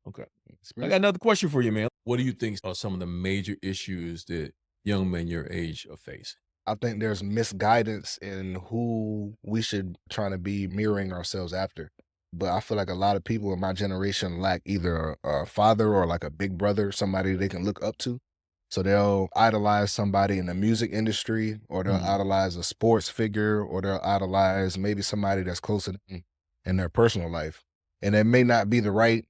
Okay. I got Especially, another question for you, man. What do you think are some of the major issues that young men your age are facing? I think there's misguidance in who we should try to be mirroring ourselves after. But I feel like a lot of people in my generation lack either a father or like a big brother, somebody they can look up to. So they'll idolize somebody in the music industry, or they'll Mm, idolize a sports figure, or they'll idolize maybe somebody that's closer to them in their personal life. And it may not be the right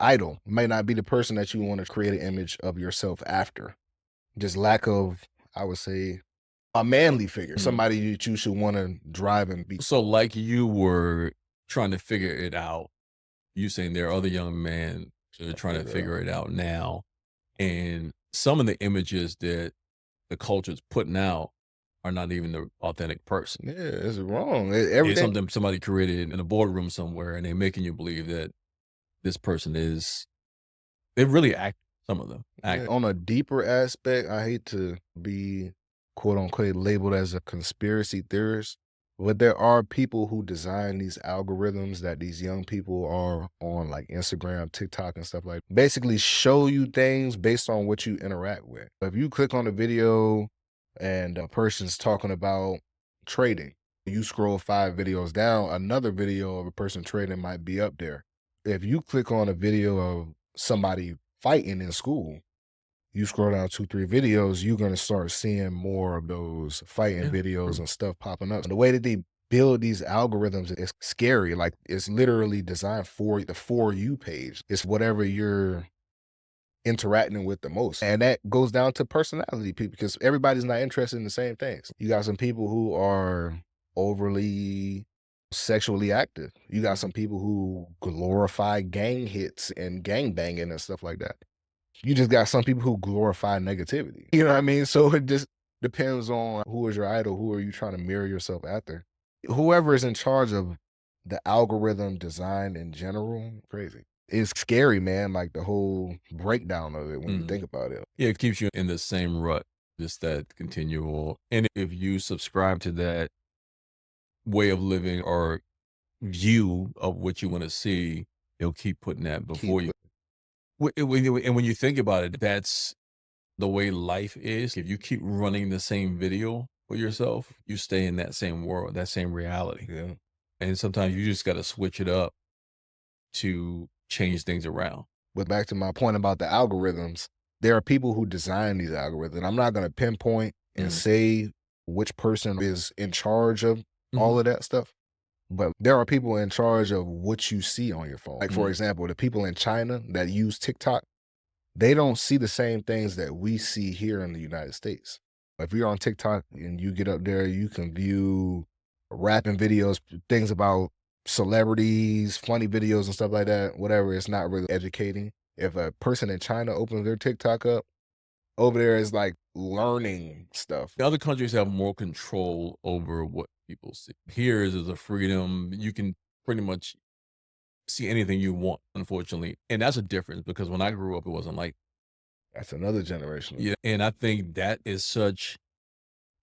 idol, it may not be the person that you want to create an image of yourself after. Just lack of, I would say, a manly figure, mm. somebody that you should wanna drive and be. So, like you were trying to figure it out, you saying there are other young men that are trying to Figure out. figure it out now, and some of the images that the culture's putting out are not even the authentic person. Yeah, it's wrong. It's Everything something somebody created in a boardroom somewhere, and they're making you believe that this person is they really act some of them yeah, act. on a deeper aspect, I hate to be quote unquote labeled as a conspiracy theorist, but there are people who design these algorithms that these young people are on, like Instagram, TikTok, and stuff like basically show you things based on what you interact with. If you click on a video and a person's talking about trading, you scroll 5 videos down, another video of a person trading might be up there. If you click on a video of somebody fighting in school, you scroll down 2, 3 videos, you're gonna start seeing more of those fighting Yeah, videos true. and stuff popping up. The way that they build these algorithms is scary. Like, it's literally designed for the For You page. It's whatever you're interacting with the most. And that goes down to personality people because everybody's not interested in the same things. You got some people who are overly sexually active. You got some people who glorify gang hits and gang banging and stuff like that. You just got some people who glorify negativity. You know what I mean? So it just depends on who is your idol, who are you trying to mirror yourself after. Whoever is in charge of the algorithm design in general, crazy. It's scary, man, like the whole breakdown of it when you Mhm. think about it. Yeah, it keeps you in the same rut, just that continual and if you subscribe to that way of living or view of what you wanna see, it'll keep putting that Keep before you. And when you think about it, that's the way life is. If you keep running the same video for yourself, you stay in that same world, that same reality. yeah. And sometimes you just gotta switch it up to change things around. But back to my point about the algorithms, there are people who design these algorithms. I'm not gonna pinpoint and Mhm. say which person is in charge of Mhm. all of that stuff. But there are people in charge of what you see on your phone. Like, for Mm. example, the people in China that use TikTok, they don't see the same things that we see here in the United States. If you're on TikTok and you get up there, you can view rapping videos, things about celebrities, funny videos and stuff like that, whatever. It's not really educating. If a person in China opens their TikTok up, over there is like learning stuff. The other countries have more control over what people see. Here is a freedom. You can pretty much see anything you want, unfortunately. And that's a difference because when I grew up, it wasn't like That's another generation. yeah. And I think that is such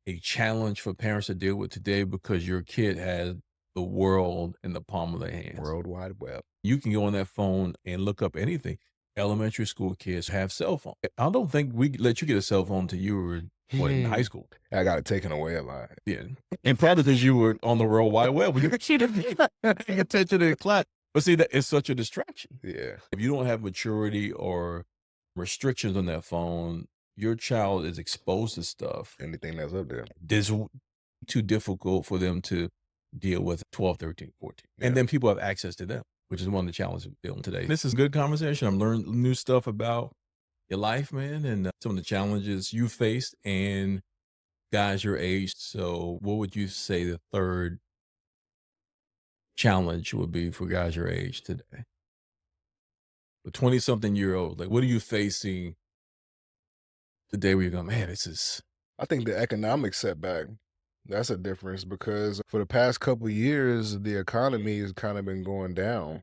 a challenge for parents to deal with today because your kid has the world in the palm of their hands. World Wide Web. You can go on that phone and look up anything. Elementary school kids have cell phone. I don't think we let you get a cell phone till you were what in high school. I got it taken away a lot. Yeah, and probably because you were on the World Wide Web when you were paying attention in class. But see, that is such a distraction. Yeah. If you don't have maturity or restrictions on that phone, your child is exposed to stuff. Anything that's up there. This too difficult for them to deal with 12, 13, 14. Yeah. And then people have access to them, which is one of the challenges we're dealing today. This is good conversation. I'm learning new stuff about your life, man, and some of the challenges you faced and guys your age. So what would you say the third challenge would be for guys your age today? The 20 something year old, like what are you facing today where you're going, man, this is I think the economic setback, that's a difference because for the past couple years, the economy has kind of been going down,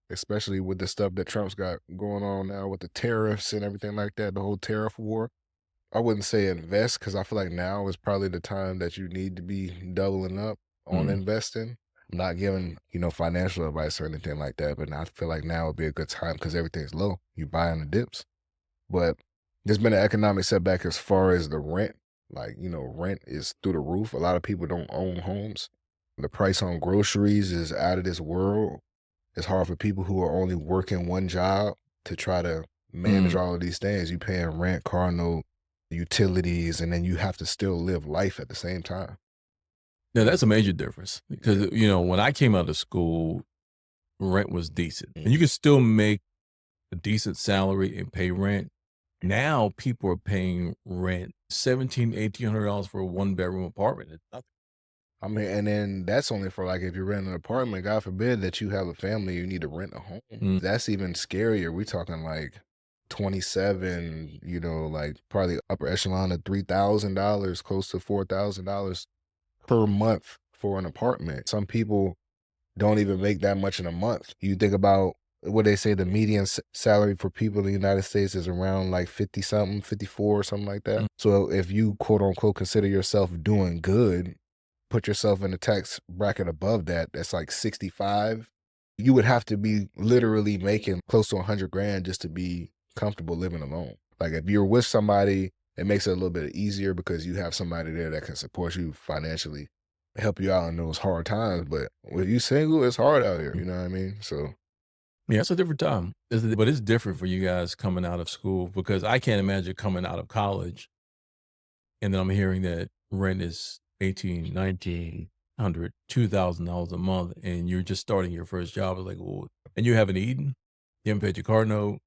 especially with the stuff that Trump's got going on now with the tariffs and everything like that, the whole tariff war. I wouldn't say invest because I feel like now is probably the time that you need to be doubling up on mm, investing. I'm not giving, financial advice or anything like that, but I feel like now would be a good time because everything's low. You buy in the dips. But there's been an economic setback as far as the rent. Like, rent is through the roof. A lot of people don't own homes. The price on groceries is out of this world. It's hard for people who are only working one job to try to manage Mm. all of these things. You paying rent, car note, utilities, and then you have to still live life at the same time. Now that's a major difference because, when I came out of school, rent was decent and you Mhm. could still make a decent salary and pay rent. Now people are paying rent 17, $1,800 for a one-bedroom apartment. It's nothing. I mean, and then that's only for like if you're renting an apartment. God forbid that you have a family, you need to rent a home. Mm. That's even scarier. We're talking like 27, like probably upper echelon of $3,000, close to $4,000 per month for an apartment. Some people don't even make that much in a month. You think about what they say the median salary for people in the United States is around like 50 something, 54 or something like that. Mm. So if you quote unquote consider yourself doing good, put yourself in the tax bracket above that, that's like 65, you would have to be literally making close to 100 grand just to be comfortable living alone. Like if you're with somebody, it makes it a little bit easier because you have somebody there that can support you financially, help you out in those hard times. But when you single, it's hard out here. You know what I mean? So Yeah, it's a different time. But it's different for you guys coming out of school because I can't imagine coming out of college and then I'm hearing that rent is 18, 1900, $2,000 a month, and you're just starting your first job. It's like, well, and you haven't eaten, you haven't paid your car note.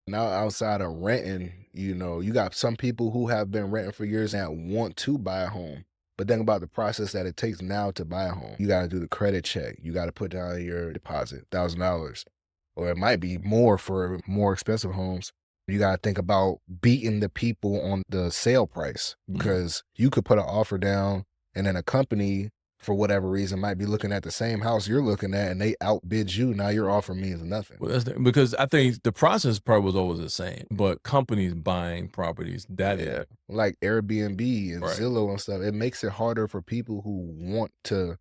now outside of renting, you got some people who have been renting for years and want to buy a home. But think about the process that it takes now to buy a home. You got to do the credit check. You got to put down your deposit, $1,000, or it might be more for more expensive homes. You got to think about beating the people on the sale price because you could put an offer down and then a company, for whatever reason, might be looking at the same house you're looking at and they outbid you. Now your offer means nothing. Well, because I think the process probably was always the same, but companies buying properties, that Yeah, is like Airbnb and right. Zillow and stuff, it makes it harder for people who want to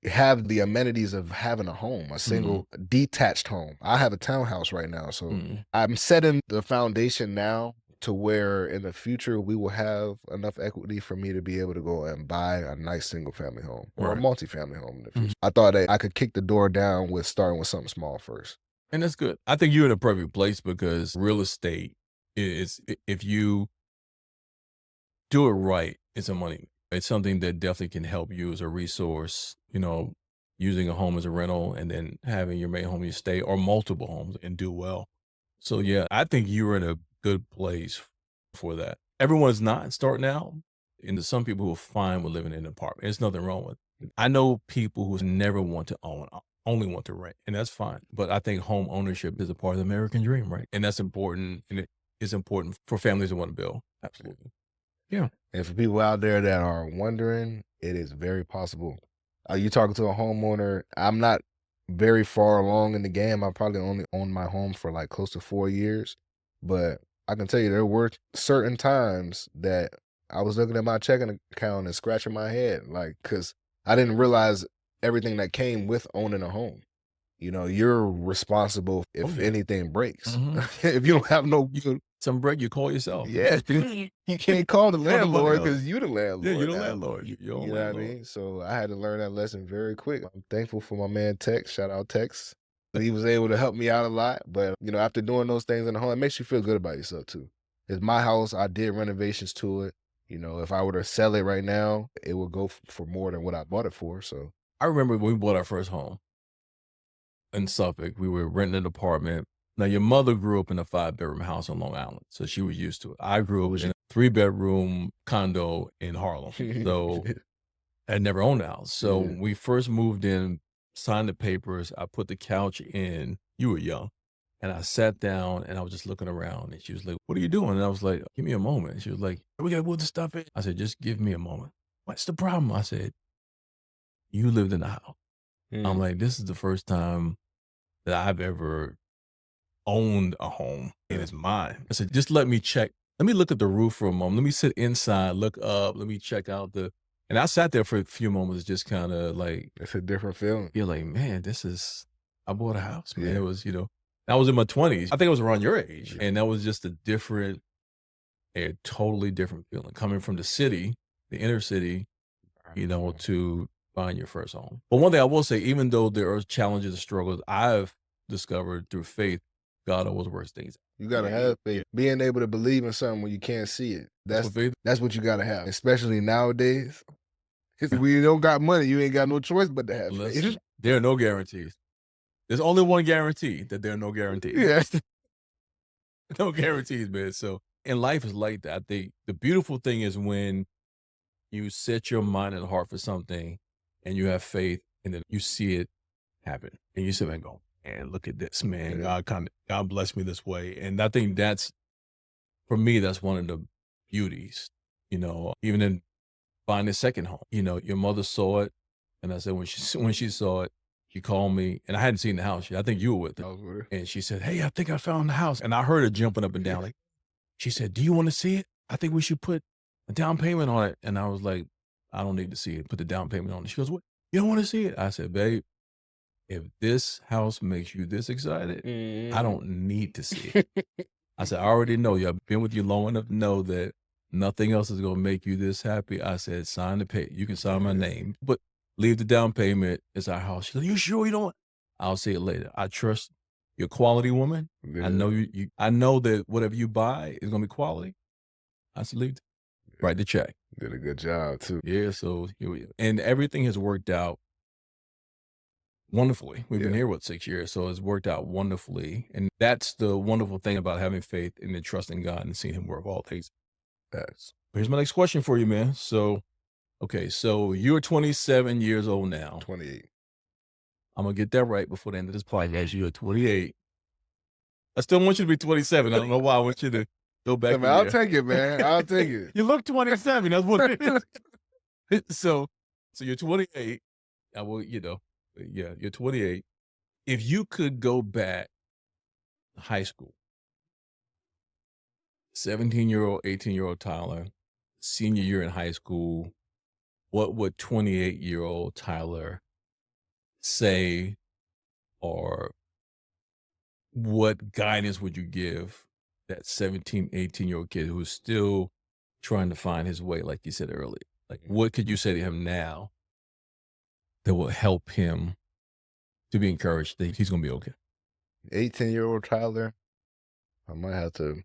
have the amenities of having a home, a Mhm. single detached home. I have a townhouse right now, so Mhm. I'm setting the foundation now to where in the future we will have enough equity for me to be able to go and buy a nice single family home or a Right. multifamily home in the Mhm. future. I thought that I could kick the door down with starting with something small first. And that's good. I think you're in a perfect place because real estate is, if you do it right, it's a money. It's something that definitely can help you as a resource, using a home as a rental and then having your main home you stay or multiple homes and do well. So yeah, I think you're in a good place for that. Everyone's not starting out. And there's some people who are fine with living in an apartment. There's nothing wrong with it. I know people who never want to own, only want to rent, and that's fine. But I think home ownership is a part of the American dream, right? And that's important. And it is important for families that want to build. Absolutely. Yeah. And for people out there that are wondering, it is very possible. Are you talking to a homeowner? I'm not very far along in the game. I probably only owned my home for like close to 4 years. But I can tell you there were certain times that I was looking at my checking account and scratching my head, like, because I didn't realize everything that came with owning a home. You're responsible Oh if yeah. anything breaks. Hmm. If you don't have no, Some break, you call yourself. yeah, you can't call the Call nobody landlord else. because you the Yeah, you're landlord the now. landlord. You're your own You know what I landlord. mean? So I had to learn that lesson very quick. I'm thankful for my man Tex. Shout out Tex. He was able to help me out a lot. But after doing those things in the home, it makes you feel good about yourself too. It's my house. I did renovations to it. If I were to sell it right now, it would go for more than what I bought it for. So I remember when we bought our first home in Suffolk. We were renting an apartment. Now, your mother grew up in a 5-bedroom house on Long Island, so she was used to it. I grew what up was in a 3-bedroom condo in Harlem, so your I never owned a house. So yeah. when we first moved in, signed the papers, I put the couch in. You were young. And I sat down and I was just looking around and she was like, "What are you doing?" And I was like, "Give me a moment." And she was like, "We gotta put the stuff in." I said, "Just give me a moment." "What's the problem?" I said, "You lived in the house." I'm Mm. like, "This is the first time that I've ever owned a home and Yeah. it's mine." I said, "Just let me check. Let me look at the roof for a moment. Let me sit inside, look up. Let me check out the And I sat there for a few moments, just kind of like, It's a different feeling. you're like, man, I bought a house, man. Yeah. It was, I was in my 20s. I think it was around your age. Yeah. And that was just a totally different feeling coming from the city, the inner city, to buying your first home. But one thing I will say, even though there are challenges and struggles, I've discovered through faith, God always works things out. You gotta have faith. Being able to believe in something when you can't see it. That's what faith. That's what you gotta have, especially nowadays. If we don't got money, you ain't got no choice but to have faith. Listen, there are no guarantees. There's only one guarantee, that there are no guarantees. Yeah. No guarantees, man. So, and life is like that. I think the beautiful thing is when you set your mind and heart for something and you have faith and then you see it happen and you sit there and go, man, look at this, man. Yeah. God bless me this way. And I think for me, that's one of the beauties, even in buying a second home. Your mother saw it. And I said, when she saw it, she called me and I hadn't seen the house yet. I think you were with I her. was with her. And she said, hey, I think I found the house. And I heard her jumping up and down. Like, she said, do you want to see it? I think we should put a down payment on it. And I was like, I don't need to see it. Put the down payment on it. She goes, what? You don't want to see it? I said, babe, if this house makes you this excited, I don't need to see it. I said, I already know you. I've been with you long enough to know that nothing else is going to make you this happy. I said, sign the pay. You can sign my name, but leave the down payment. It's our house. She goes, you sure you don't? I'll see it later. I trust your quality woman. Yeah. I know you. I know that whatever you buy is going to be quality. I said, leave. Write the check. Did a good job too. Yeah. So and everything has worked out wonderfully. We've been here, 6 years? So it's worked out wonderfully. And that's the wonderful thing about having faith and then trusting God and seeing him work all things. Yes. Here's my next question for you, man. So, okay, so you're 27 years old now. 28. I'm going to get that right before the end of this podcast. You're 28. I still want you to be 27. I don't know why. I want you to go back. I mean, I'll take it, man. I'll take it. You look 27. That's what it is. So you're 28. I will, yeah, you're 28. If you could go back to high school, 17-year-old, 18-year-old Tyler, senior year in high school, what would 28-year-old Tyler say, or what guidance would you give that 17, 18-year-old kid who's still trying to find his way, like you said earlier? Like, what could you say to him now that will help him to be encouraged that he's going to be okay? 18-year-old Tyler, I might have to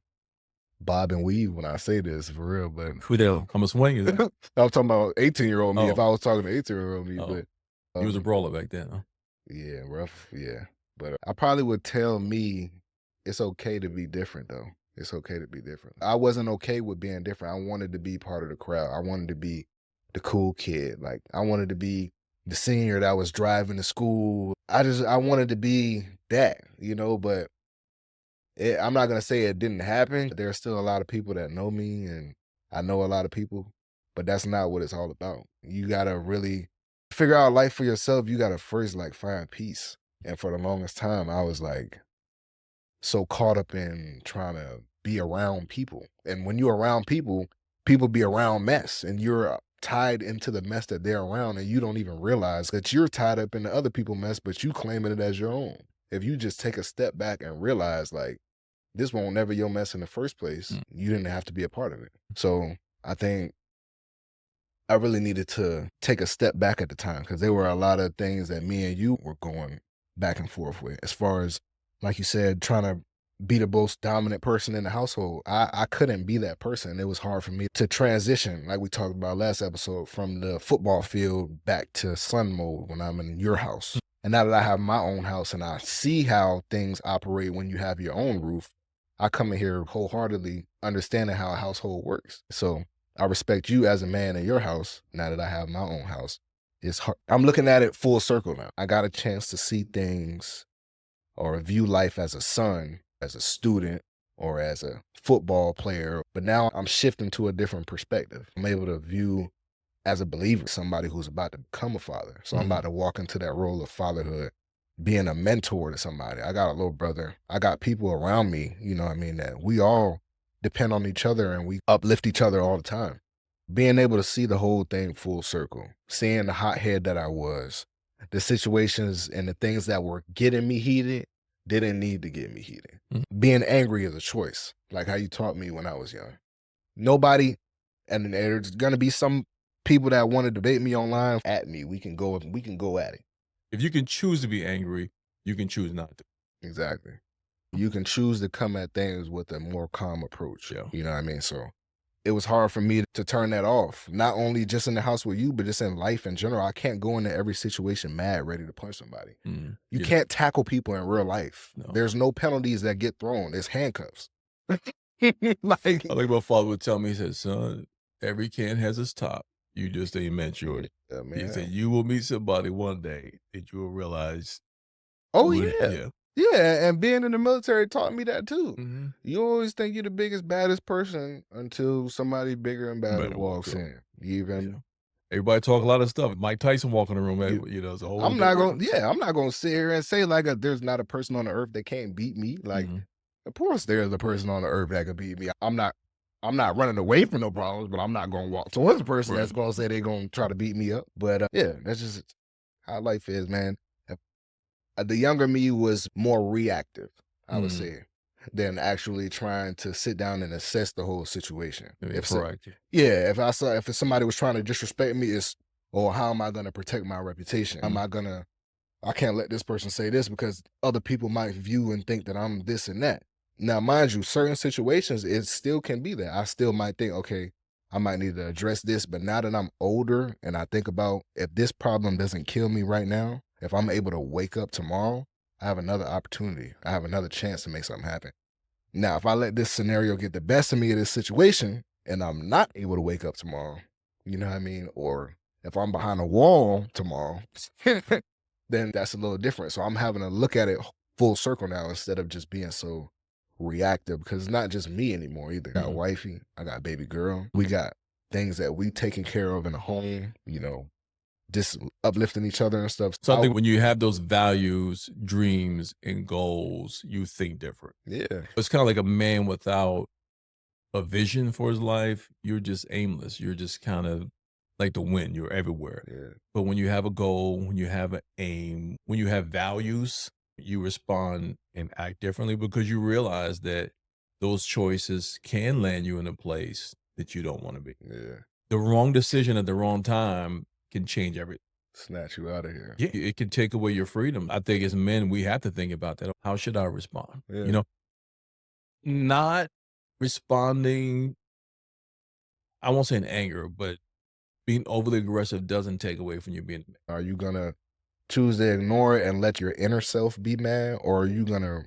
bob and weave when I say this for real, but Who the hell? I'm a swing. Is it? I was talking about 18-year-old me. Oh. If I was talking to 18-year-old me, Oh. but He was a brawler back then, huh? yeah, rough. Yeah, but I probably would tell me it's okay to be different, though. It's okay to be different. I wasn't okay with being different. I wanted to be part of the crowd. I wanted to be the cool kid. Like, I wanted to be the senior that was driving to school. I wanted to be that, but I'm not going to say it didn't happen. There's still a lot of people that know me, and I know a lot of people, but that's not what it's all about. You got to really figure out life for yourself. You got to first find peace. And for the longest time, I was so caught up in trying to be around people. And when you're around people, people be around mess, and you're tied into the mess that they're around, and you don't even realize that you're tied up in the other people's mess, but you claiming it as your own. If you just take a step back and realize this won't never your mess in the first place, you didn't have to be a part of it. So I think I really needed to take a step back at the time, because there were a lot of things that me and you were going back and forth with, as far as, like you said, trying to be the most dominant person in the household. I couldn't be that person. It was hard for me to transition, like we talked about last episode, from the football field back to son mode when I'm in your house. And now that I have my own house and I see how things operate when you have your own roof, I come in here wholeheartedly understanding how a household works. So I respect you as a man in your house now that I have my own house. It's hard. I'm looking at it full circle now. I got a chance to see things or view life as a son, as a student, or as a football player. But now I'm shifting to a different perspective. I'm able to view as a believer, somebody who's about to become a father. So I'm about to walk into that role of fatherhood, being a mentor to somebody. I got a little brother. I got people around me, that we all depend on each other and we uplift each other all the time. being able to see the whole thing full circle, seeing the hothead that I was, the situations and the things that were getting me heated didn't need to get me heated. Mhm. Being angry is a choice, like how you taught me when I was young. Nobody, and there's gonna be some people that want to debate me online at me. We can go at it. If you can choose to be angry, you can choose not to. Exactly. You can choose to come at things with a more calm approach. Yeah. You know what I mean? So it was hard for me to turn that off. Not only just in the house with you, but just in life in general. I can't go into every situation mad, ready to punch somebody. Mm. You Yeah. can't tackle people in real life. No. There's no penalties that get thrown. It's handcuffs. I think my father would tell me, he said, son, every can has its top. You just ain't mature. Yeah, He said, man. you will meet somebody one day that you will realize. Oh what it- yeah. Yeah, and being in the military taught me that too. Mm-hmm. You always think you're the biggest, baddest person until somebody bigger and badder Better walks walk up. in. You even Yeah. Everybody talk a lot of stuff. Mike Tyson walk in the room, it's a whole I'm not different- gonna I'm not gonna sit here and say like there's not a person on the earth that can't beat me. Like, Mhm. of course there's a person on the earth that could beat me. I'm not running away from no problems, but I'm not gonna walk towards a person that's Right. gonna say they're gonna try to beat me up. But yeah, that's just how life is, man. The younger me was more reactive, I would Mm. say, than actually trying to sit down and assess the whole situation. Yeah, If proactive. if somebody was trying to disrespect me, it's, or how am I gonna protect my reputation? I can't let this person say this because other people might view and think that I'm this and that. Now, mind you, certain situations, it still can be that. I still might think, okay, I might need to address this, but now that I'm older and I think about if this problem doesn't kill me right now, if I'm able to wake up tomorrow, I have another opportunity. I have another chance to make something happen. Now, if I let this scenario get the best of me in this situation and I'm not able to wake up tomorrow, you know what I mean? Or if I'm behind a wall tomorrow, then that's a little different. So I'm having to look at it full circle now instead of just being so reactive, because it's not just me anymore either. I got Mhm. wifey, I got baby girl. We got things that we taking care of in the home, just uplifting each other and stuff. So I think when you have those values, dreams, and goals, you think different. Yeah. It's kind of like a man without a vision for his life. You're just aimless. You're just kind of like the wind. You're everywhere. Yeah. But when you have a goal, when you have an aim, when you have values, you respond and act differently because you realize that those choices can land you in a place that you don't want to be. Yeah. The wrong decision at the wrong time can change everything. Snatch you out of here. Yeah, it can take away your freedom. I think as men, we have to think about that. How should I respond? Yeah. Not responding, I won't say in anger, but being overly aggressive doesn't take away from you being. Are you gonna choose to ignore it and let your inner self be mad, or are you gonna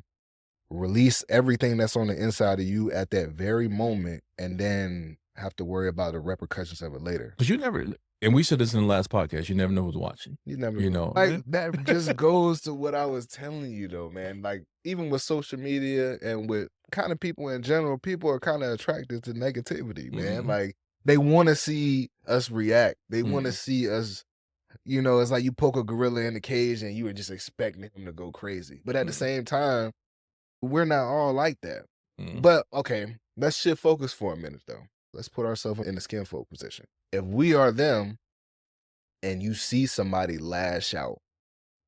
release everything that's on the inside of you at that very moment and then have to worry about the repercussions of it later? Because you never, and we said this in the last podcast, you never know who's watching. You never You know. know. Like, that just goes to what I was telling you though, man. Like, even with social media and with kind of people in general, people are kind of attracted to negativity, man. Mhm. Like, they want to see us react. They want to Mhm. see us, it's like you poke a gorilla in the cage and you were just expecting him to go crazy. But at the Mhm. same time, we're not all like that. Mhm. But okay, let's shift focus for a minute though. Let's put ourselves in the skin folk position. If we are them and you see somebody lash out,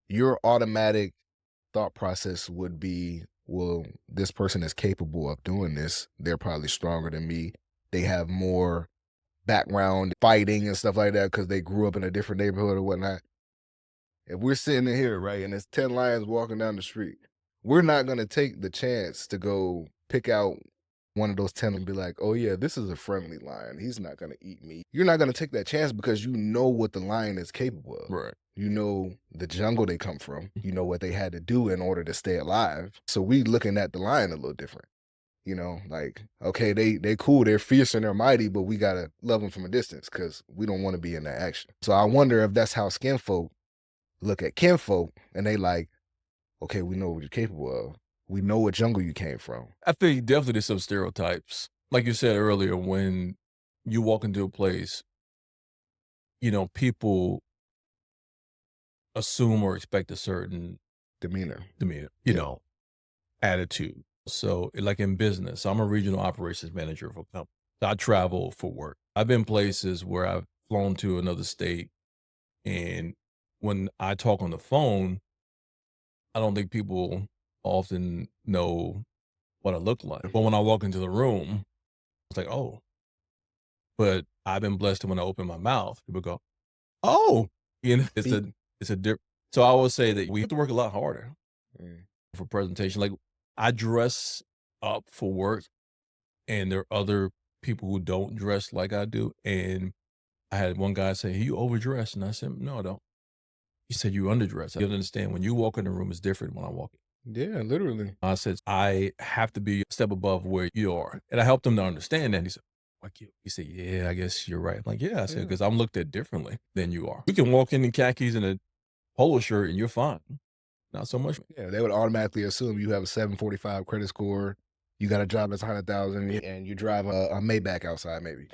your automatic thought process would be, well, this person is capable of doing this. They're probably stronger than me. They have more background fighting and stuff like that because they grew up in a different neighborhood or whatnot. If we're sitting in here, right, and there's 10 lions walking down the street, we're not going to take the chance to go pick out one of those 10 and be like, oh yeah, this is a friendly lion. He's not going to eat me. You're not going to take that chance because you know what the lion is capable of. Right. You know the jungle they come from. You know what they had to do in order to stay alive. So we looking at the lion a little different. Like, okay, they cool, they're fierce and they're mighty, but we got to love them from a distance because we don't want to be in that action. So I wonder if that's how skin folk look at kinfolk and they like, okay, we know what you're capable of. We know what jungle you came from. I think definitely there's some stereotypes. Like you said earlier, when you walk into a place, people assume or expect a certain Demeanor. Yeah. Attitude. So like in business, I'm a regional operations manager for a company. I travel for work. I've been places where I've flown to another state, and when I talk on the phone, I don't think people often know what I look like. But when I walk into the room, it's like, oh, but I've been blessed to when I open my mouth, people go, oh, it's See? a different. So I would say that we have to work a lot harder Mm. for presentation. Like I dress up for work, and there are other people who don't dress like I do. And I had one guy say, "You overdressed," and I said, "No, I don't." He said, "You underdress." You don't understand. When you walk in the room, it's different when I walk in. Yeah, literally. I said, "I have to be a step above where you are," and I helped him to understand that. He said, "Like you?" He said, "Yeah, I guess you're right." I'm like, "Yeah," I said, Yeah. "because I'm looked at differently than you are. You can walk in khakis and a polo shirt, and you're fine. Not so much." Yeah, they would automatically assume you have a 745 credit score. You got a job that's 100,000 and you drive a Maybach outside maybe.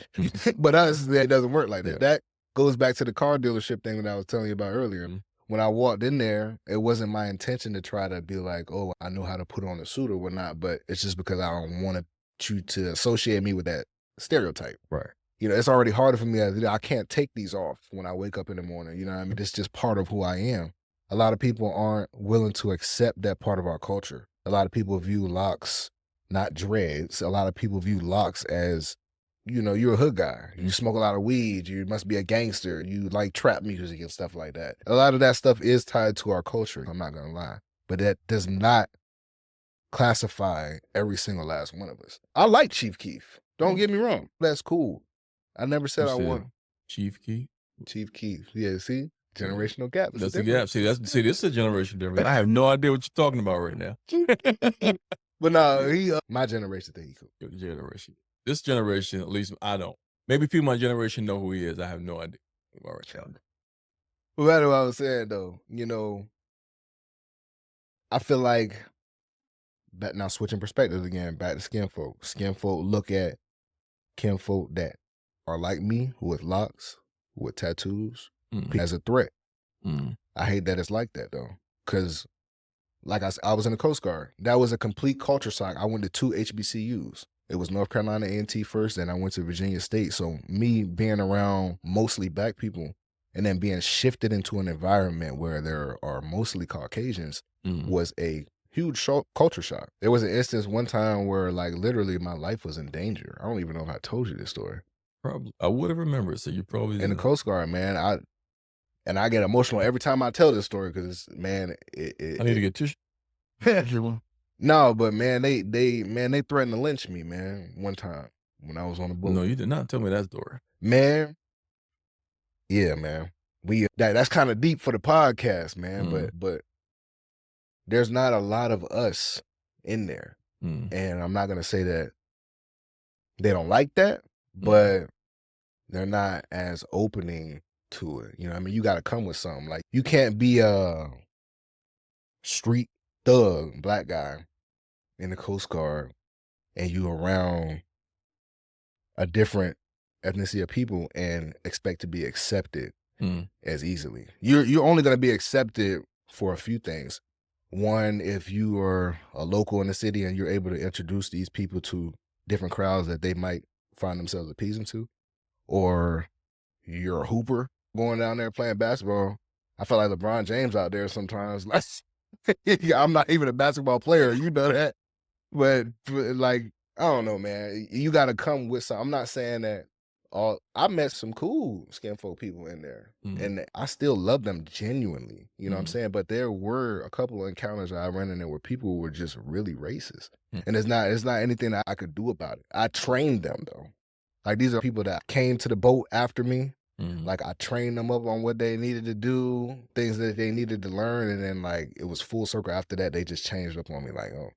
But us, it doesn't work like that. Yeah. That goes back to the car dealership thing that I was telling you about earlier. Mhm. When I walked in there, it wasn't my intention to try to be like, oh, I know how to put on a suit or whatnot, but it's just because I don't want you to associate me with that stereotype. Right. You know, it's already harder for me. I can't take these off when I wake up in the morning. You know what I mean? It's just part of who I am. A lot of people aren't willing to accept that part of our culture. A lot of people view locks, not dreads. A lot of people view locks as, you know, you're a hood guy. You smoke a lot of weed. You must be a gangster. You like trap music and stuff like that. A lot of that stuff is tied to our culture. I'm not going to lie. But that does not classify every single last one of us. I like Chief Keef. Don't get me wrong. That's cool. I never said You I said want Chief Keef. Chief Keef. Yeah, see? Generational gap. It's That's the the gap. difference. See, this is a generation difference. I have no idea what you're talking about right now. But no, he my generation think he cool. Your generation. This generation, at least I don't. Maybe people my generation know who he is. I have no idea. All right, child. But that's what I was saying though. You know, I feel like now switching perspectives again, back to skin folk. Skin folk look at kinfolk that are like me, with locks, with tattoos, as a threat. Mm. I hate that it's like that though. Cause like I was in the Coast Guard. That was a complete culture shock. I went to 2 HBCUs. It was North Carolina A&T first, and I went to Virginia State. So me being around mostly black people and then being shifted into an environment where there are mostly Caucasians was a huge culture shock. There was an instance one time where like literally my life was in danger. I don't even know if I told you this story. Probably. I would have remembered, so you probably In the didn't. Coast Guard, man, I get emotional every time I tell this story because man, I need to get tissue. No, but man, they threatened to lynch me, man, one time when I was on the boat. No, you did not tell me that story. Man. Yeah, man. That's kind of deep for the podcast, man, but there's not a lot of us in there. And I'm not going to say that they don't like that, but they're not as opening to it. You know what I mean? You got to come with something. Like you can't be a street thug, black guy in the Coast Guard and you around a different ethnicity of people and expect to be accepted as easily. You're only going to be accepted for a few things. One, if you are a local in the city and you're able to introduce these people to different crowds that they might find themselves appeasing to, or you're a hooper going down there playing basketball. I feel like LeBron James out there sometimes. Like, I'm not even a basketball player, you know that. But like, I don't know, man. You got to come with some. I'm not saying that I met some cool skinfolk people in there, and I still love them genuinely. You know what I'm saying? But there were a couple of encounters I ran in there where people were just really racist, and it's not anything that I could do about it. I trained them though. Like these are people that came to the boat after me. Like I trained them up on what they needed to do, things that they needed to learn, and then like it was full circle after that. They just changed up on me, like, oh.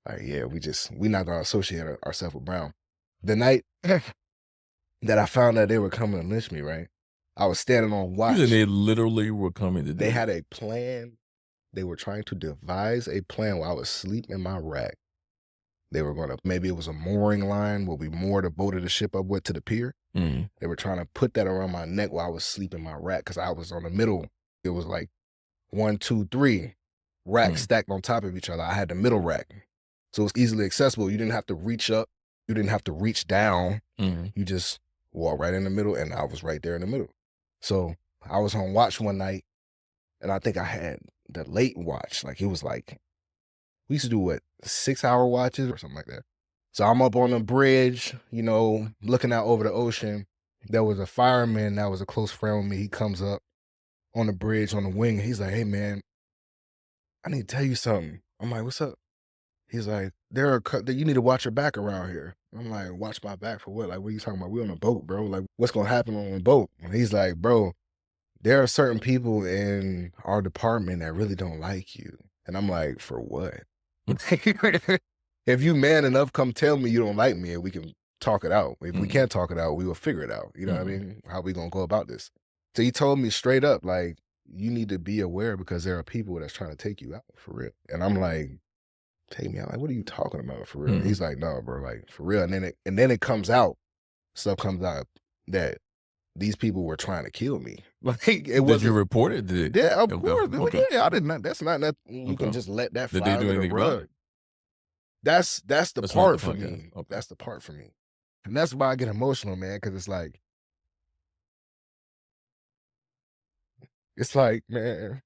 Like, yeah, we're not gonna associate ourselves with Brown. The night that I found out they were coming to lynch me, right? I was standing on watch. They literally were coming to do They had a plan. They were trying to devise a plan while I was asleep in my rack. They were gonna, maybe it was a mooring line where we moored the boat of the ship up with to the pier. They were trying to put that around my neck while I was sleeping in my rack because I was on the middle. It was like 1, 2, 3 racks stacked on top of each other. I had the middle rack. So it's easily accessible. You didn't have to reach up. You didn't have to reach down. You just walk right in the middle, and I was right there in the middle. So I was on watch one night, and I think I had the late watch. Like it was like we used to do what 6-hour watches or something like that. So I'm up on the bridge, looking out over the ocean. There was a fireman that was a close friend with me. He comes up on the bridge on the wing. And he's like, "Hey man, I need to tell you something." I'm like, "What's up?" He's like, "You need to watch your back around here." I'm like, "Watch my back for what? Like, what are you talking about? We on a boat, bro. Like, what's gonna happen on a boat?" And he's like, "Bro, there are certain people in our department that really don't like you." And I'm like, "For what?" If you man enough, come tell me you don't like me and we can talk it out. If we Mm, can't talk it out, we will figure it out. You know what I mhm, mean? How we gonna go about this? So he told me straight up, like, you need to be aware because there are people that's trying to take you out for real. And I'm like, take me out. Like, what are you talking about for real? And mhm. he's like, no, bro, like for real. And then it comes out, stuff comes out that these people were trying to kill me. Like it Did you wasn't. report it? Did Yeah, of okay, course. okay, Yeah, I did not. That's not nothing you can okay. just let that Did they fly do under the anything about rug. it? That's the That's not the part for podcast. me. Okay. That's the part for me. And that's why I get emotional, man, because it's like, man,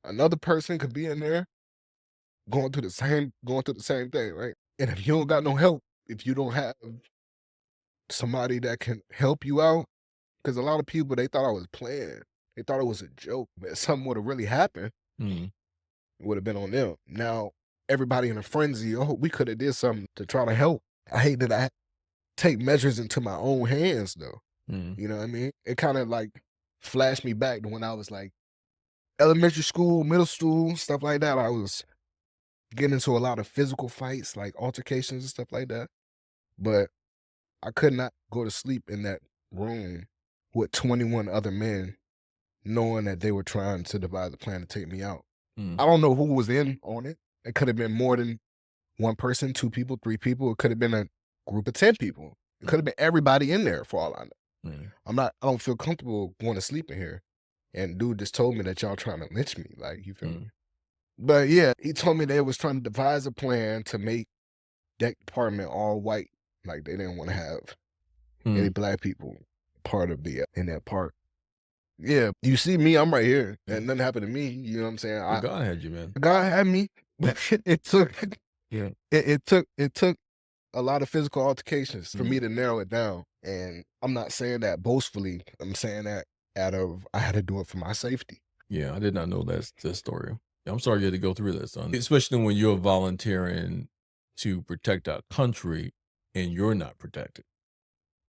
another person could be in there going through the same thing, right? And if you don't got no help, if you don't have somebody that can help you out, because a lot of people they thought I was playing. They thought it was a joke, but if something would have really happened, Mhm, it would have been on them. Now everybody in a frenzy, oh, we could have did something to try to help. I hate that I take measures into my own hands though. mhm, You know what I mean? It kind of like flashed me back to when I was like elementary school, middle school, stuff like that. I was getting into a lot of physical fights, like altercations and stuff like that. But I could not go to sleep in that room with 21 other men, knowing that they were trying to devise a plan to take me out. mhm. I don't know who was in on it. It could have been more than one person, two people, three people. It could have been a group of 10 people. It could have been everybody in there for all I know. Mhm. I don't feel comfortable going to sleep in here. And dude just told me that y'all trying to lynch me. Like, you feel me? Mhm. But yeah, he told me they was trying to devise a plan to make that department all white. Like they didn't want to have any Mhm. black people part of the in that part. Yeah, you see me, I'm right here. Yeah. And nothing happened to me. You know what I'm saying? Well, God had you, man. God had me, but it took Yeah. it took a lot of physical altercations for Mhm. me to narrow it down. And I'm not saying that boastfully. I'm saying that out of I had to do it for my safety. Yeah, I did not know that story. Yeah, I'm sorry you had to go through that, son. Especially when you're volunteering to protect our country and you're not protected.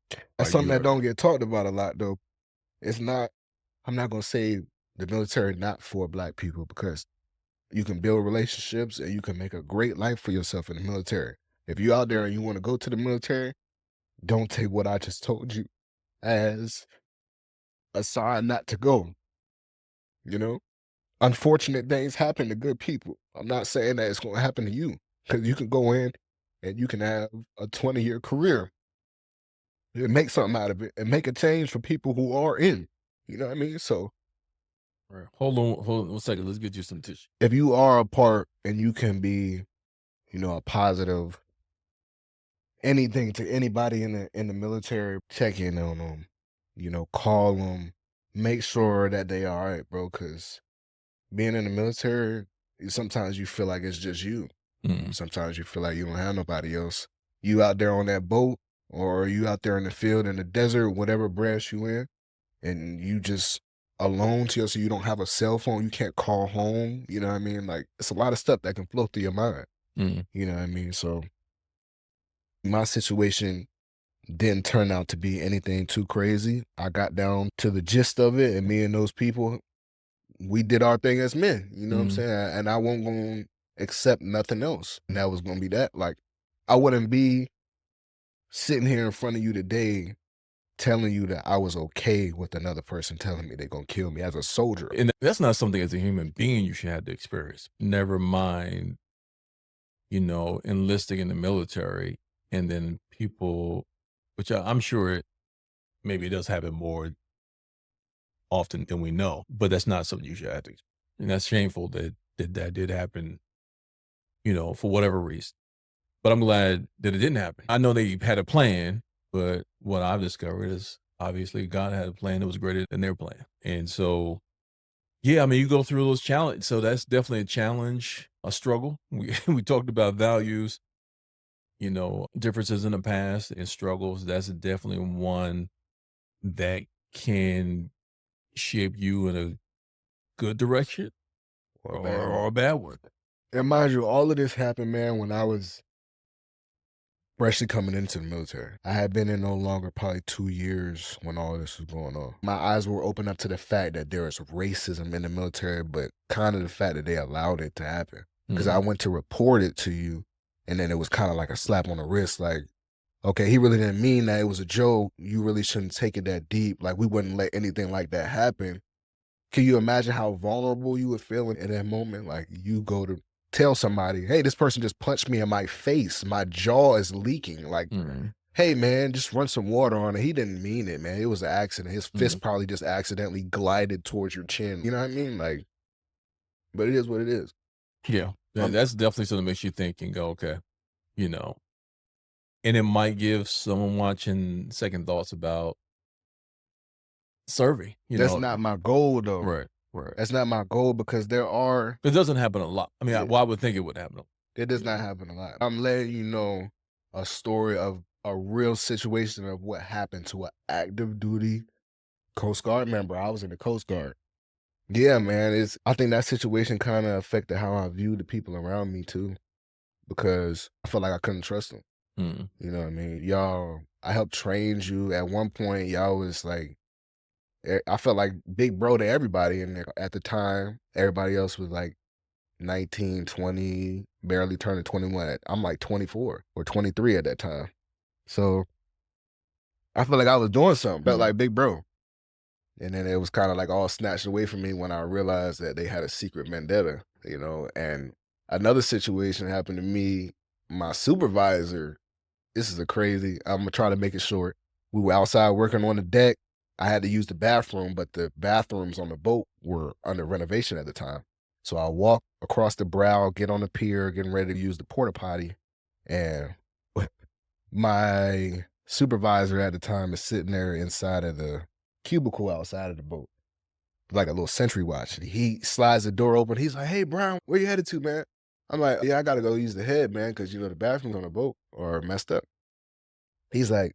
That's Are something you that are don't get talked about a lot though. It's not I'm not gonna say the military not for black people because you can build relationships and you can make a great life for yourself in the military. If you're out there and you want to go to the military, don't take what I just told you as a sign not to go, you know? Unfortunate things happen to good people. I'm not saying that it's going to happen to you because you can go in and you can have a 20-year career and make something out of it and make a change for people who are in. You know what I mean? So right. Hold on 1 second. Let's get you some tissue. if you are a part and you can be, a positive anything to anybody in the military, check in on them, call them, make sure that they all right, bro. Because being in the military, sometimes you feel like it's just you. Mhm. Sometimes you feel like you don't have nobody else. You out there on that boat, or you out there in the field, in the desert, whatever branch you in, and you just alone to yourself. You don't have a cell phone. You can't call home. You know what I mean? Like it's a lot of stuff that can flow through your mind. Mhm. You know what I mean? So my situation didn't turn out to be anything too crazy. I got down to the gist of it, and me and those people, we did our thing as men. You know what I'm Mhm. saying? And I wasn't going to accept nothing else. And that was going to be that. Like, I wouldn't be sitting here in front of you today telling you that I was okay with another person telling me they're going to kill me as a soldier. And that's not something as a human being you should have to experience. Never mind, enlisting in the military and then people, which I'm sure maybe it does happen more often than we know, but that's not something you should have to. And that's shameful that did happen, for whatever reason. But I'm glad that it didn't happen. I know they had a plan, but what I've discovered is obviously God had a plan that was greater than their plan. And so, yeah, I mean, you go through those challenges. So that's definitely a challenge, a struggle. We talked about values, differences in the past and struggles. That's definitely one that can shape you in a good direction Well, or a bad one. and mind you, all of this happened, man, when I was freshly coming into the military. I had been in no longer probably 2 years when all this was going on. My eyes were open up to the fact that there is racism in the military, but kind of the fact that they allowed it to happen. Because I went to report it to you, and then it was kind of like a slap on the wrist, like, okay, he really didn't mean that. It was a joke. You really shouldn't take it that deep. Like, we wouldn't let anything like that happen. Can you imagine how vulnerable you would feel in that moment? Like, you go to tell somebody, hey, this person just punched me in my face. My jaw is leaking. Like, hey, man, just run some water on it. He didn't mean it, man. It was an accident. His fist probably just accidentally glided towards your chin. You know what I mean? Like, but it is what it is. Yeah. That's definitely something that makes you think and go, okay, you know, and it might give someone watching second thoughts about serving, That's not my goal, though. Right, right. That's not my goal because there are. It doesn't happen a lot. I mean, Yeah. well, I would think it would happen. It does not happen a lot. I'm letting you know a story of a real situation of what happened to an active duty Coast Guard member. I was in the Coast Guard. Yeah, man. I think that situation kind of affected how I view the people around me too, because I felt like I couldn't trust them. You know what I mean? Y'all, I helped train you. At one point, y'all was like, I felt like big bro to everybody in there at the time. Everybody else was like 19, 20, barely turning 21. I'm like 24 or 23 at that time. So I felt like I was doing something, felt like big bro. And then it was kind of like all snatched away from me when I realized that they had a secret vendetta, and another situation happened to me. My supervisor, this is I'm gonna try to make it short. We were outside working on the deck. I had to use the bathroom, but the bathrooms on the boat were under renovation at the time. So I walk across the brow, get on the pier, getting ready to use the porta potty, and my supervisor at the time is sitting there inside of the cubicle outside of the boat, like a little sentry watch. He slides the door open. He's like, "Hey, Brown, where you headed to, man?" I'm like, "Yeah, I gotta go use the head, man, because the bathrooms on the boat are messed up." He's like,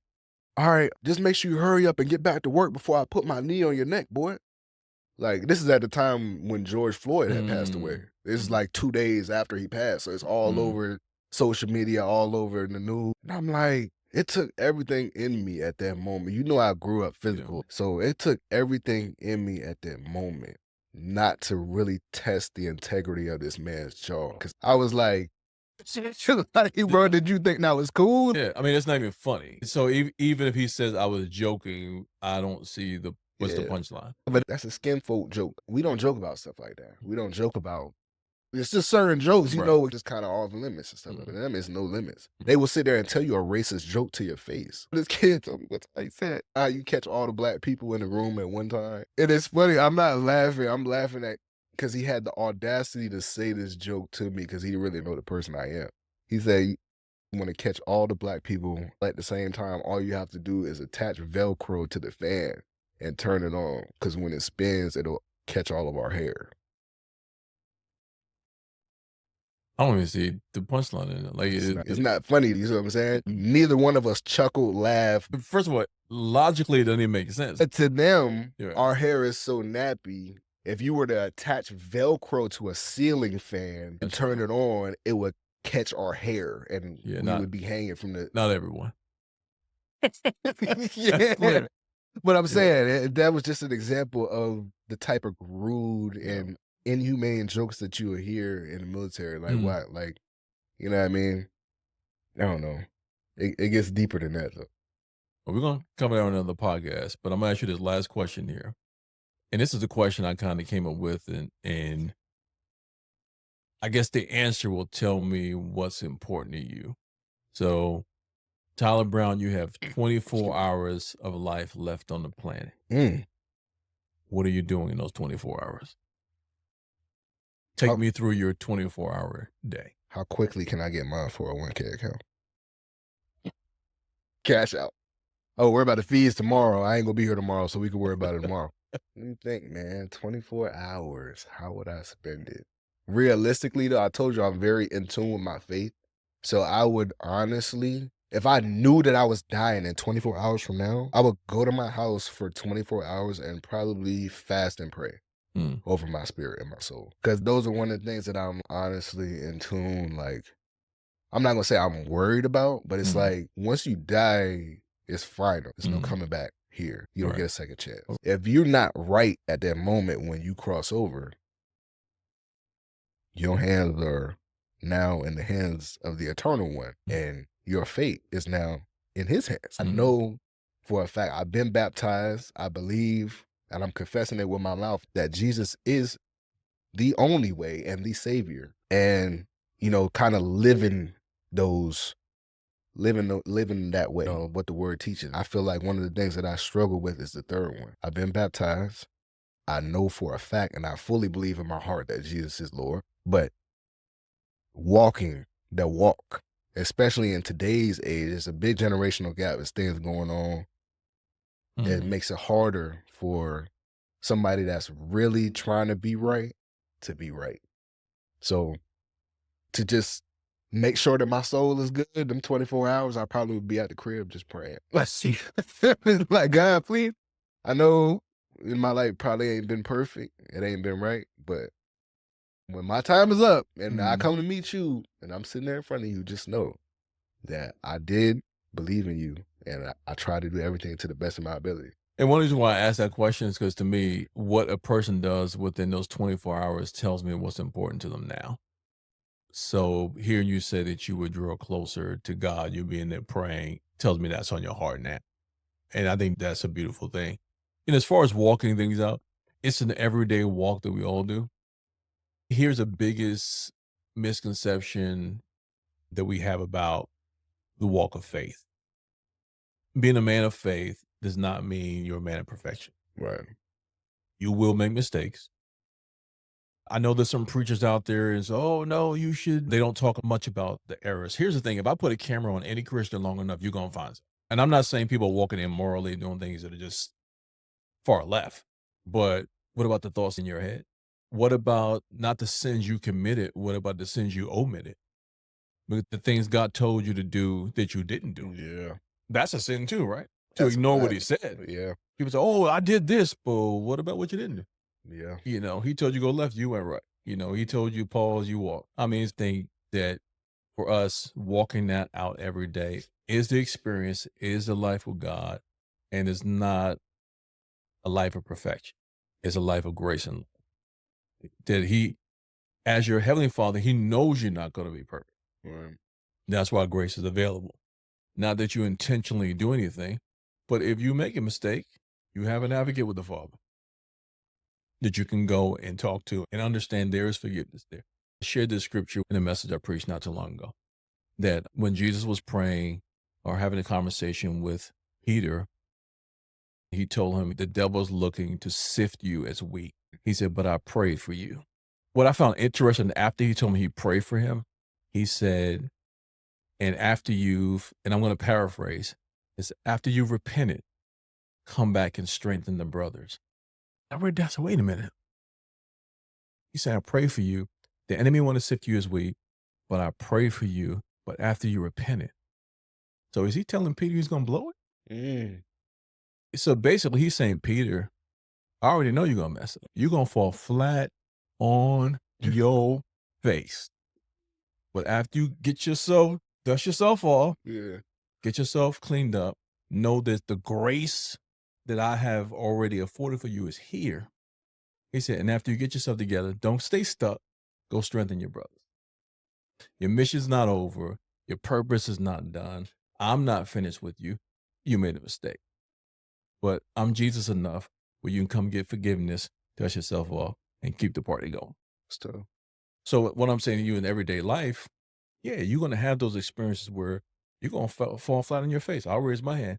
"All right, just make sure you hurry up and get back to work before I put my knee on your neck, boy." Like, this is at the time when George Floyd had passed away. This is like 2 days after he passed, so it's all over social media, all over in the news. And I'm like, it took everything in me at that moment. You know I grew up physical, so it took everything in me at that moment not to really test the integrity of this man's jaw. Because I was like, bro, did you think that was cool? Yeah, I mean, it's not even funny. So even if he says I was joking, I don't see what's the punchline. But that's a skinfolk joke. We don't joke about stuff like that. We don't joke about. It's just certain jokes, Right. just kind of off limits and stuff. But them is no limits. They will sit there and tell you a racist joke to your face. This kid told me what he said. You catch all the black people in the room at one time. And it's funny. I'm not laughing. I'm laughing at because he had the audacity to say this joke to me because he didn't really know the person I am. He said, "You want to catch all the black people at the same time. All you have to do is attach Velcro to the fan and turn it on. Because when it spins, it'll catch all of our hair." I don't even see the punchline in it. Like, It's not funny. You know what I'm saying? Neither one of us chuckled, laughed. First of all, logically, it doesn't even make sense. To them, Yeah. our hair is so nappy. If you were to attach Velcro to a ceiling fan and That's turn it on, it would catch our hair and Yeah, we would be hanging from the. Not everyone. Yeah. But I'm saying that was just an example of the type of rude and inhumane jokes that you will hear in the military. Like what? Like, you know what I mean? I don't know. It gets deeper than that though. Well, we're going to cover that on another podcast, but I'm going to ask you this last question here. And this is the question I kind of came up with, and I guess the answer will tell me what's important to you. So, Tyler Brown, you have 24 hours of life left on the planet. What are you doing in those 24 hours? Take me through your 24-hour day. How quickly can I get my 401k account? Cash out. Oh, worry about the fees tomorrow. I ain't gonna be here tomorrow, so we can worry about it tomorrow. Let me think, man. 24 hours. How would I spend it? Realistically, though, I told you I'm very in tune with my faith. So I would honestly, if I knew that I was dying in 24 hours from now, I would go to my house for 24 hours and probably fast and pray Mm. over my spirit and my soul. Because those are one of the things that I'm honestly in tune, like, I'm not gonna say I'm worried about, but it's Mhm. like once you die, it's final. There's no Mhm. coming back here. You don't Right. get a second chance. If you're not right at that moment when you cross over, your hands are now in the hands of the Eternal One, and your fate is now in his hands. I Mhm. know for a fact I've been baptized. I believe, and I'm confessing it with my mouth, that Jesus is the only way and the Savior. And, you know, kind of living that way, you know, what the word teaches. I feel like one of the things that I struggle with is the third one. I've been baptized. I know for a fact, and I fully believe in my heart that Jesus is Lord. But walking the walk, especially in today's age, there's a big generational gap. There's things going on. It Mhm. makes it harder for somebody that's really trying to be right to be right. So to just make sure that my soul is good, them 24 hours, I probably would be at the crib just praying. Let's see. Like, God, please. I know in my life probably ain't been perfect. It ain't been right. But when my time is up and I Mhm. come to meet you and I'm sitting there in front of you, just know that I did believe in you and I try to do everything to the best of my ability. And one reason why I ask that question is because to me, what a person does within those 24 hours tells me what's important to them now. So hearing you say that you would draw closer to God, you being there praying, tells me that's on your heart now. And I think that's a beautiful thing. And as far as walking things out, it's an everyday walk that we all do. Here's the biggest misconception that we have about the walk of faith. Being a man of faith does not mean you're a man of perfection. Right. You will make mistakes. I know there's some preachers out there is, oh no, you should. They don't talk much about the errors. Here's the thing: if I put a camera on any Christian long enough, you're gonna find some. And I'm not saying people are walking immorally, doing things that are just far left. But what about the thoughts in your head? What about not the sins you committed? What about the sins you omitted? But the things God told you to do that you didn't do. Yeah. That's a sin too, right? To That's a ignore what fact. he said. Yeah. People say, oh, I did this, but what about what you didn't do? Yeah. You know, he told you go left, you went right. You know, he told you pause, you walk. I mean, it's think that for us, walking that out every day is the experience, is the life with God, and it's not a life of perfection. It's a life of grace and that he, as your heavenly father, he knows you're not going to be perfect. Right. That's why grace is available. Not that you intentionally do anything, but if you make a mistake, you have an advocate with the Father that you can go and talk to and understand there is forgiveness there. I shared this scripture in a message I preached not too long ago that when Jesus was praying or having a conversation with Peter, he told him the devil's looking to sift you as wheat. He said, but I prayed for you. What I found interesting after he told me he prayed for him, he said, and after you've, and I'm going to paraphrase, is after you've repented, come back and strengthen the brothers. I read that. So wait a minute. He said, I pray for you. The enemy want to sift you as wheat, but I pray for you. But after you repented. So is he telling Peter he's going to blow it? Mm. So basically he's saying, Peter, I already know you're going to mess up. You're going to fall flat on your face. But after you get yourself, dust yourself off, Yeah. get yourself cleaned up, know that the grace that I have already afforded for you is here. He said, and after you get yourself together, don't stay stuck. Go strengthen your brothers. Your mission's not over. Your purpose is not done. I'm not finished with you. You made a mistake. But I'm Jesus enough where you can come get forgiveness, dust yourself off, and keep the party going. So, So what I'm saying to you in everyday life, yeah, you're going to have those experiences where you're going to fall flat on your face. I'll raise my hand.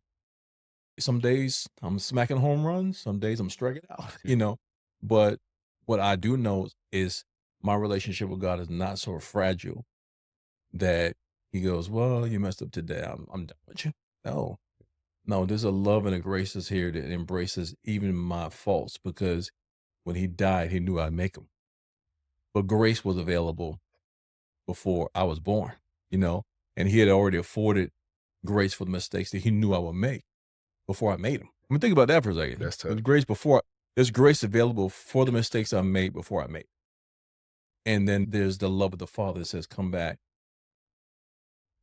Some days I'm smacking home runs. Some days I'm striking out, you know. But what I do know is my relationship with God is not so fragile that he goes, well, you messed up today. I'm done with you. No, there's a love and a grace that's here that embraces even my faults, because when he died, he knew I'd make them. But grace was available before I was born, and he had already afforded grace for the mistakes that he knew I would make before I made them. I mean, think about that for a second. That's tough. There's grace available for the mistakes I made before I made. And then there's the love of the Father that says, come back.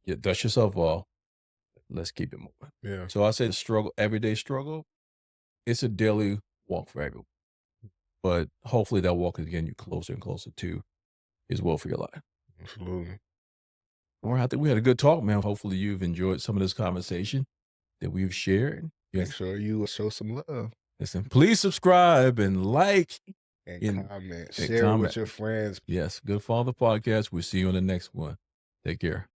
You dust yourself off. Let's keep it moving. Yeah. So I say the struggle, everyday struggle, it's a daily walk for everyone. But hopefully that walk is getting you closer and closer to his will for your life. Absolutely. Well, I think we had a good talk, man. Hopefully you've enjoyed some of this conversation that we've shared. Make sure you show some love. Listen, please subscribe and like and comment. and Share it comment. with your friends. Yes, Good Father Podcast. We'll see you on the next one. Take care.